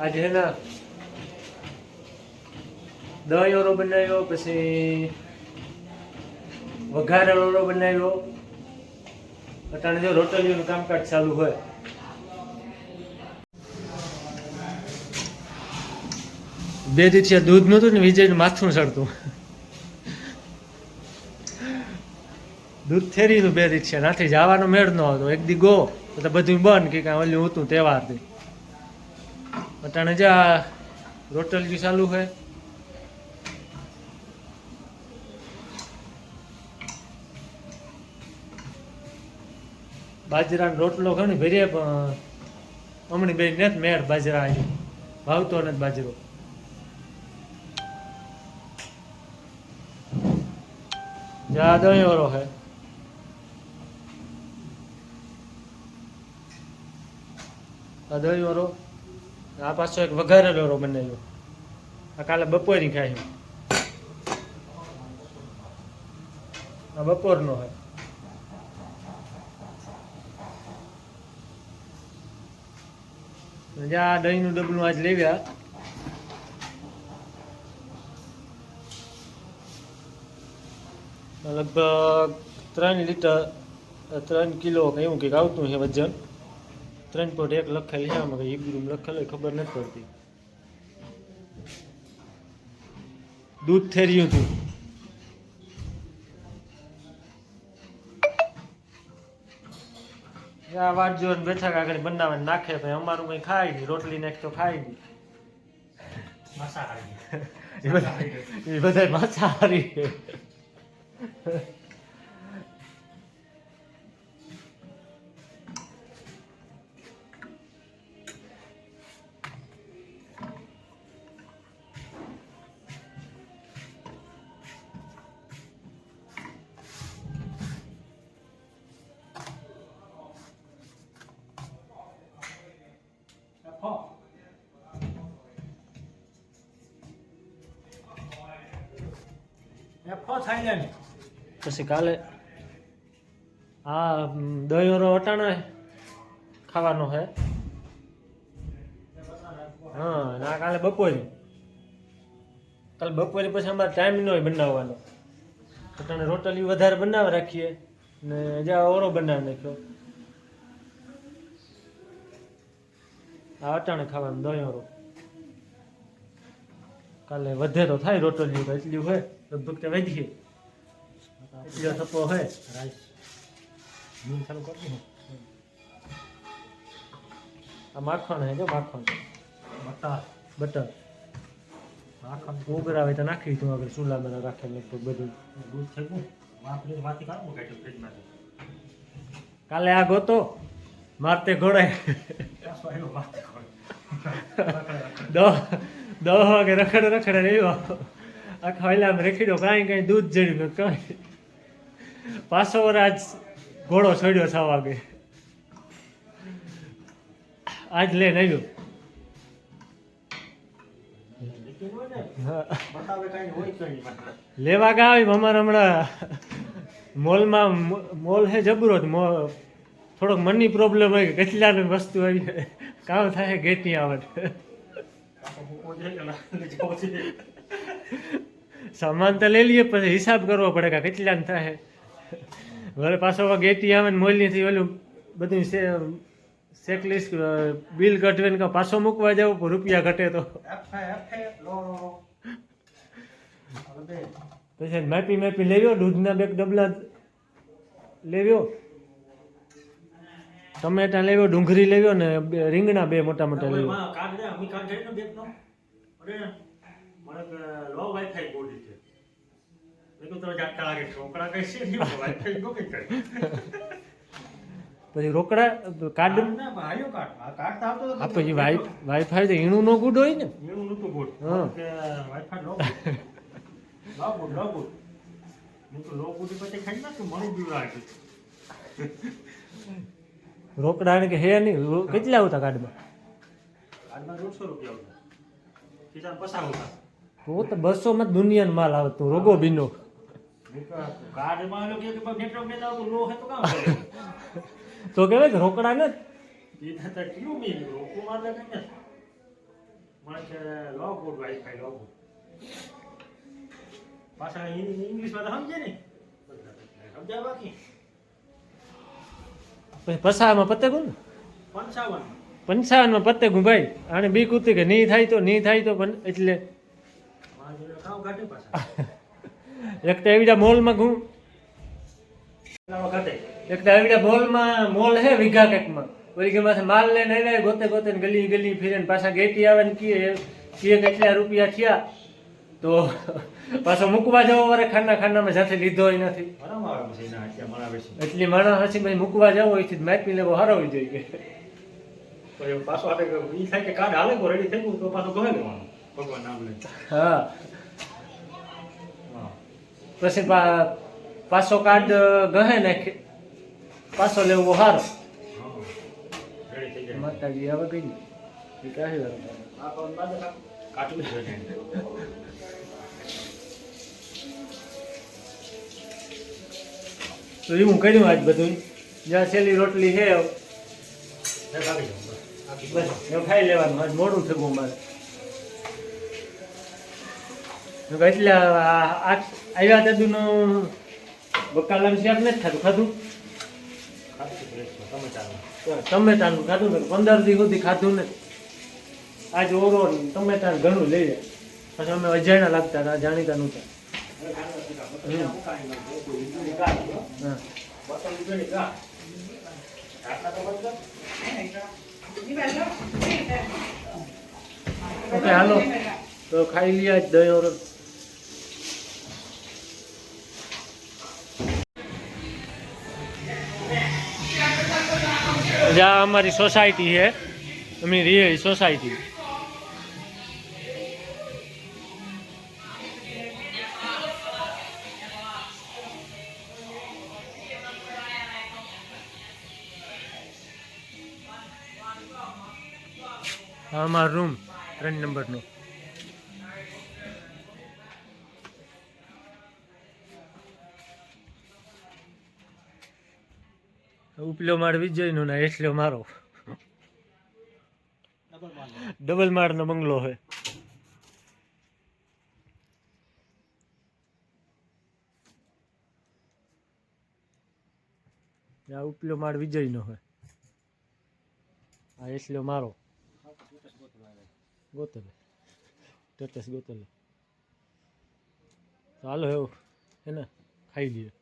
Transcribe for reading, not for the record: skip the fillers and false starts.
આજે હે ને દહીં ઓરો બનાવ્યો, પછી વઘારેલો ઓરો બનાવ્યો. અટાણે જો રોટલીઓનું કામકાજ ચાલુ હોય. બે દિવસે દૂધ નહોતું ને વિજયનું માથું ચડતું. દૂધ થેરીનું બે દિવસે નાથી જવાનો મેળ ન હતો. એક દી ગો તો બધું બંધ કે કાંઈ ઓલું હતું તહેવારથી. અટાણે જા રોટલી ચાલુ હોય. બાજરાનો રોટલો ઘણી ભરીએ પણ હમણાં બે ને મેળ બાજરા આવી ભાવતો નથી બાજરો. જા દહીં વાળો હે. આ દહીં વાળો આ પાછો એક વઘારેલો વાળો બનાવ્યો. આ કાલે બપોરની ખાઈ. આ બપોરનો હે. જ્યાં દહીંનું ડબલું આજ લેવ્યા. લગભગ 3 લીટર 3 કિલો એવું કંઈક આવતું છે વજન. 3.1 લખેલી છે આમાં, કંઈ ઈબરું લખેલું ખબર નથી પડતી. દૂધ થેર્યું હતું. આ વાત જો બેઠા કાગળ બનાવે નાખે ભાઈ અમારું કંઈ ખાય નહીં. રોટલી નાખ તો ખાય નહીં. એ બધા માંસાહારી. પછી કાલે આ દહીં વાળો અટાણા ખાવાનો છે. હા ના કાલે બપોરે. કાલે બપોરે પછી અમારે ટાઈમ ન હોય બનાવવાનો. અટાણે રોટલી વધારે બનાવી રાખીએ ને જ્યાં ઓરો બનાવી નાખ્યો. આ અટાણે ખાવાનું દહીં વાળો. કાલે વધે તો થાય રોટલી તો એટલી હોય લગભગ તો વધીએ. એટલો થપ્પો હોય. આ માખણ હે જો માખણ બટર માખણ ઉગરાવે તો નાખી તું આગળ ચૂલામાં રાખે લગભગ બધું દૂધ થઈ ગયું. કાલે આ ગોતો મારતે ઘોડાય 10 વાગે રખડે રહ્યો. આખા હલામાં રેખીડો કાંઈ દૂધ જડ્યું કાંઈ. પાછો આજ ઘોડો છોડ્યો 6 વાગે. આજ લઈને આવ્યો. લેવા ગયા આવી અમારે હમણાં મોલમાં મોલ હે જબરો. થોડોક મની પ્રોબ્લેમ હોય કે કેટલાની વસ્તુ આવી કામ થાય ગેટી આવત. સામાન તો લઈ લઈએ પછી હિસાબ કરવો પડે કે કેટલાને થાય. ઘરે પાછો ગેટી આવે ને મોલનીથી ઓલું બધું ચેકલિસ્ટ બિલ કઢવીને પાછો મૂકવા જાવ રૂપિયા ઘટે તો. પછી માપી લેવ્યો. દૂધના 2 ડબલા લેવ્યો. ટમેટા લેવ્યો. ડુંગળી લેવ્યો ને રીંગણા 2 મોટા લેવ્યો. પછી રોકડા કાર્ડ પછી વાઈફાઈ તો ઈણું નો ગુડ હોય ને. રોકડા કે હે નહીં. કેટલા આવતા કાર્ડમાં? 150 રૂપિયા. તો 200 માં દુનિયાનો માલ આવે. તો રોગો બીનો તો કેવાય રોકડા ને લો ગુડ વાઈફાઈ લો ગુડ પાછા ઇંગ્લિશમાં તો સમજે ને સમજાય બાકી પસામાં પતે ગું 55 પતે ગું ભાઈ આને બીક ઉતી કે નહીં થાય તો પણ એટલે એક તો એવી મોલમાં ઘું એક તો એવી મોલ હે વીઘા કેકમાં ઓલી કે માથે માલ લઈને આવ્યા ગોતે ને ગલી ફીરે પાછા ગેટી આવે ને કીએ કેટલા રૂપિયા થયા તો પાછો મૂકવા જવો મારે ખાનામાં સાથે લીધો નથી એટલી માણસ હસી ભાઈ મૂકવા જવો હોય માપી લેવો હરાવી જોઈએ પાછો ઈ થાય કે કાર્ડ હાલે રેડી થઈ ગયું તો પાછો ગમે લેવાનું ભગવાન નામ લે હા પછી પાછો કાર્ડ ગહે નાખે પાછો લેવો હારો માતાજી હવે કઈ તો એ હું કર્યું આજ બધું જ્યાં છેલ્લી રોટલી છે ખાઈ લેવાનું આજ મોડું થયું મારે એટલે આવ્યા તેદુનું બકાલાનું શાક નથી ખાધું ટમેટાનું ખાધું ને 15 દી સુધી ખાધું નથી આજ ઓરો ટમેટાનું ઘણું લઈએ પછી અમે અજાણ્યા લાગતા હતા જાણીતા નહોતા ઓકે હાલો તો ખાઈ લઈએ દહીં ઓર જ્યાં અમારી સોસાયટી છે અમે રહીએ સોસાયટી અમારો રૂમ 3 નંબરનો ઉપલો માળ વિજયનો ને એટલો મારો ડબલ માળનો બંગલો હોય આ ઉપલો માળ વિજયનો હોય આ એટલો મારો ગોતલે સ્ટેટસ ગોતલે ચાલો એવું હે ને ખાઈ લઈએ